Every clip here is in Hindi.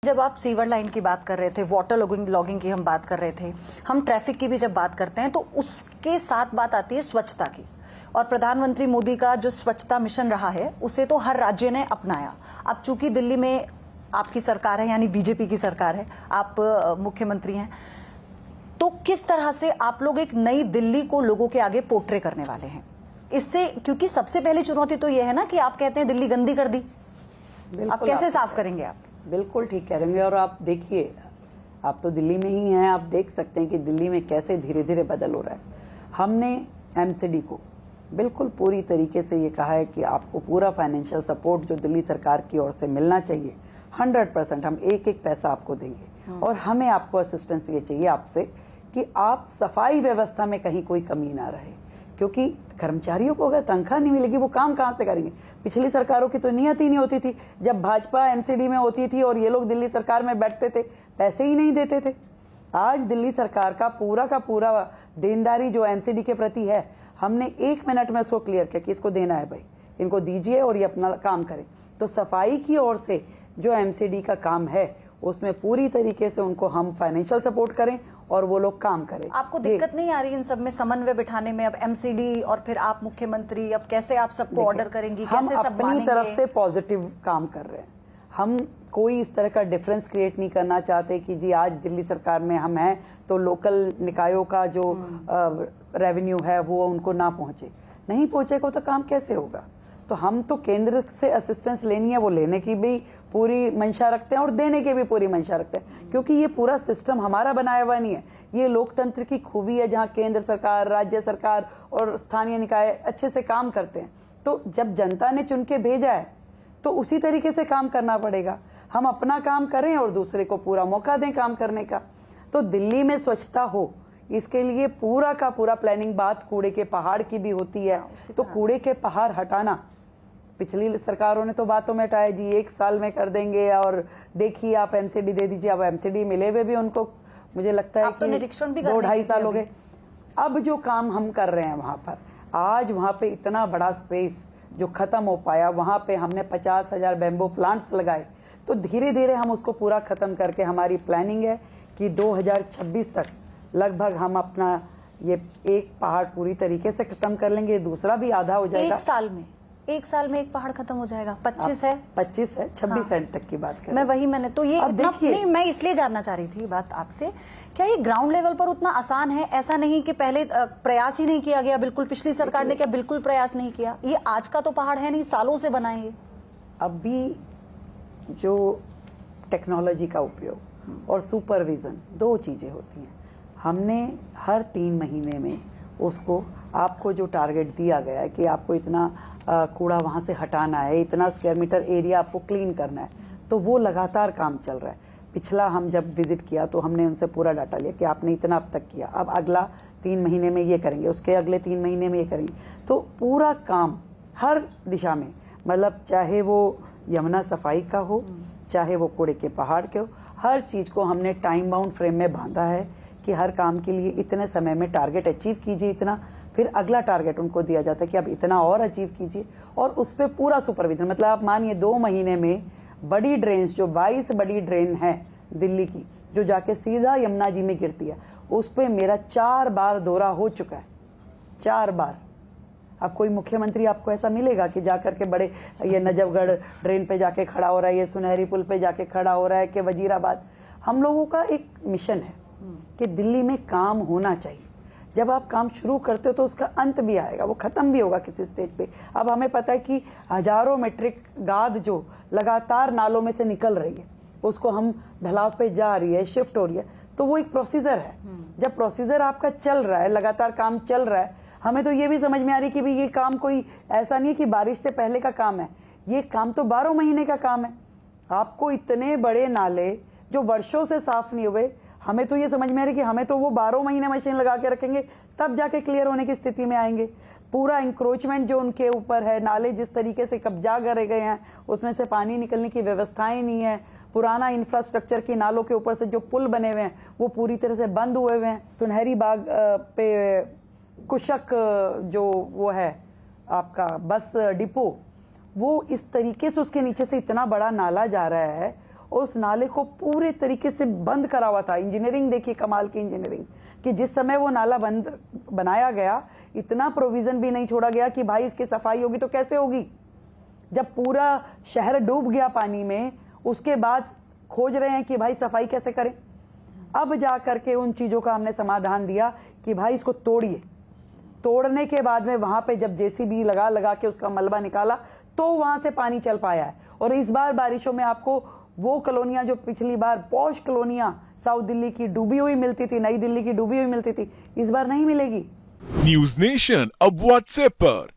जब आप सीवर लाइन की बात कर रहे थे, वाटर लॉगिंग की हम बात कर रहे थे, हम ट्रैफिक की भी जब बात करते हैं तो उसके साथ बात आती है स्वच्छता की। और प्रधानमंत्री मोदी का जो स्वच्छता मिशन रहा है उसे तो हर राज्य ने अपनाया। अब चूंकि दिल्ली में आपकी सरकार है, यानी बीजेपी की सरकार है, आप मुख्यमंत्री हैं, तो किस तरह से आप लोग एक नई दिल्ली को लोगों के आगे पोर्ट्रे करने वाले हैं इससे? क्योंकि सबसे पहली चुनौती तो यह है ना कि आप कहते हैं दिल्ली गंदी कर दी, आप कैसे साफ करेंगे? आप बिल्कुल ठीक कह रहे हैं। और आप देखिए, आप तो दिल्ली में ही हैं, आप देख सकते हैं कि दिल्ली में कैसे धीरे धीरे बदल हो रहा है। हमने एमसीडी को बिल्कुल पूरी तरीके से ये कहा है कि आपको पूरा फाइनेंशियल सपोर्ट जो दिल्ली सरकार की ओर से मिलना चाहिए 100%, हम एक एक पैसा आपको देंगे। और हमें आपको असिस्टेंस ये चाहिए आपसे कि आप सफाई व्यवस्था में कहीं कोई कमी ना रहे, क्योंकि कर्मचारियों को अगर तनख्वाह नहीं मिलेगी वो काम कहां से करेंगे? पिछली सरकारों की तो नियत ही नहीं होती थी। जब भाजपा एमसीडी में होती थी और ये लोग दिल्ली सरकार में बैठते थे, पैसे ही नहीं देते थे। आज दिल्ली सरकार का पूरा देनदारी जो एमसीडी के प्रति है, हमने 1 मिनट में उसको क्लियर किया कि इसको देना है भाई, इनको दीजिए और ये अपना काम करें। तो सफाई की ओर से जो एमसीडी का काम है उसमें पूरी तरीके से उनको हम फाइनेंशियल सपोर्ट करें और वो लोग काम करें। आपको दिक्कत नहीं आ रही इन सब में समन्वय बिठाने में? अब एमसीडी और फिर आप मुख्यमंत्री, अब कैसे आप सबको ऑर्डर करेंगी, कैसे सब मानेंगे? हम अपनी तरफ से पॉजिटिव काम कर रहे हैं। हम कोई इस तरह का डिफरेंस क्रिएट नहीं करना चाहते कि जी आज दिल्ली सरकार में हम हैं तो लोकल निकायों का जो रेवेन्यू है वो उनको ना पहुंचे। नहीं पहुंचेगा तो काम कैसे होगा? तो हम तो केंद्र से असिस्टेंस लेनी है, वो लेने की भी पूरी मंशा रखते हैं और देने की भी पूरी मंशा रखते हैं, क्योंकि ये पूरा सिस्टम हमारा बनाया हुआ नहीं है। ये लोकतंत्र की खूबी है, जहां केंद्र सरकार, राज्य सरकार और स्थानीय निकाय अच्छे से काम करते हैं। तो जब जनता ने चुन के भेजा है तो उसी तरीके से काम करना पड़ेगा। हम अपना काम करें और दूसरे को पूरा मौका दें काम करने का। तो दिल्ली में स्वच्छता हो, इसके लिए पूरा का पूरा प्लानिंग। बात कूड़े के पहाड़ की भी होती है, तो कूड़े के पहाड़ हटाना पिछली सरकारों ने तो बातों में हटाया जी 1 साल में कर देंगे और देखिए आप एमसीडी दे दीजिए। अब एमसीडी मिले हुए भी उनको मुझे लगता है कि 2-2.5 साल हो गए। अब जो काम हम कर रहे हैं वहां पर, आज वहां पे इतना बड़ा स्पेस जो खत्म हो पाया, वहां पे हमने 50,000 बैम्बू प्लांट्स लगाए। तो धीरे धीरे हम उसको पूरा खत्म करके हमारी प्लानिंग है कि 2026 तक लगभग हम अपना ये एक पहाड़ पूरी तरीके से खत्म कर लेंगे। दूसरा भी आधा हो जाएगा। 1 साल में एक पहाड़ खत्म हो जाएगा। 25 है 26 एंड तक की बात करें। मैंने तो ये इतना नहीं, मैं इसलिए जानना चाह रही थी बात आपसे, क्या ये ग्राउंड लेवल पर उतना आसान है? ऐसा नहीं कि पहले प्रयास ही नहीं किया गया, बिल्कुल पिछली सरकार ने क्या बिल्कुल प्रयास नहीं किया? ये आज का तो पहाड़ है नहीं, सालों से बनाएंगे। अभी जो टेक्नोलॉजी का उपयोग और सुपरविजन 2 चीजें होती हैं। हमने हर 3 महीने में उसको, आपको जो टारगेट दिया गया है कि आपको इतना कूड़ा वहां से हटाना है, इतना स्क्वायर मीटर एरिया आपको क्लीन करना है, तो वो लगातार काम चल रहा है। पिछला हम जब विजिट किया तो हमने उनसे पूरा डाटा लिया कि आपने इतना अब तक किया, अब अगला 3 महीने में ये करेंगे, उसके अगले 3 महीने में ये करेंगे। तो पूरा काम हर दिशा में, मतलब चाहे वो यमुना सफाई का हो, चाहे वो कूड़े के पहाड़ के हो, हर चीज को हमने टाइम बाउंड फ्रेम में बांधा है कि हर काम के लिए इतने समय में टारगेट अचीव कीजिए इतना, फिर अगला टारगेट उनको दिया जाता है कि अब इतना और अचीव कीजिए। और उस पर पूरा सुपरविजन, मतलब आप मानिए 2 महीने में बड़ी ड्रेन, जो 22 बड़ी ड्रेन है दिल्ली की, जो जाके सीधा यमुना जी में गिरती है, उस पर मेरा 4 बार दौरा हो चुका है, 4 बार। अब कोई मुख्यमंत्री आपको ऐसा मिलेगा कि जाकर के बड़े ये नजफगढ़ ड्रेन पे जाके खड़ा हो रहा है, ये सुनहरी पुल पे जाके खड़ा हो रहा है, कि वजीराबाद। हम लोगों का एक मिशन है कि दिल्ली में काम होना चाहिए। जब आप काम शुरू करते हो तो उसका अंत भी आएगा, वो खत्म भी होगा किसी स्टेज पे। अब हमें पता है कि हजारों मीट्रिक गाद जो लगातार नालों में से निकल रही है, उसको हम ढलाव पे जा रही है, शिफ्ट हो रही है, तो वो एक प्रोसीजर है। जब प्रोसीजर आपका चल रहा है, लगातार काम चल रहा है, हमें तो ये भी समझ में आ रही है कि भाई ये काम कोई ऐसा नहीं है कि बारिश से पहले का काम है, ये काम तो 12 महीने का काम है। आपको इतने बड़े नाले जो वर्षों से साफ नहीं हुए, हमें तो ये समझ में आ रही है कि हमें तो वो 12 महीने मशीन लगा के रखेंगे, तब जाके क्लियर होने की स्थिति में आएंगे। पूरा इंक्रोचमेंट जो उनके ऊपर है, नाले जिस तरीके से कब्जा करे गए हैं, उसमें से पानी निकलने की व्यवस्थाएं नहीं है। पुराना इंफ्रास्ट्रक्चर की नालों के ऊपर से जो पुल बने हुए हैं वो पूरी तरह से बंद हुए हुए हैं। सुनहरी बाग पे कुशक जो वो है आपका बस डिपो, वो इस तरीके से उसके नीचे से इतना बड़ा नाला जा रहा है उस नाले को पूरे तरीके से बंद करा हुआ था। इंजीनियरिंग देखिए, कमाल की इंजीनियरिंग, कि जिस समय वो नाला बंद बनाया गया इतना प्रोविजन भी नहीं छोड़ा गया कि भाई इसकी सफाई होगी तो कैसे होगी। जब पूरा शहर डूब गया पानी में, उसके बाद खोज रहे हैं कि भाई सफाई कैसे करें। अब जा करके उन चीजों का हमने समाधान दिया कि भाई इसको तोड़िए। तोड़ने के बाद में वहां पे जब जेसीबी लगा लगा के उसका मलबा निकाला तो वहां से पानी चल पाया है। और इस बार बारिशों में आपको वो कॉलोनियां जो पिछली बार पॉश कॉलोनियां साउथ दिल्ली की डूबी हुई मिलती थी, नई दिल्ली की डूबी हुई मिलती थी, इस बार नहीं मिलेगी। न्यूज नेशन अब व्हाट्सएप पर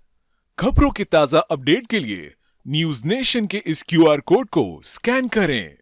खबरों की ताजा अपडेट के लिए न्यूज नेशन के इस क्यूआर कोड को स्कैन करें।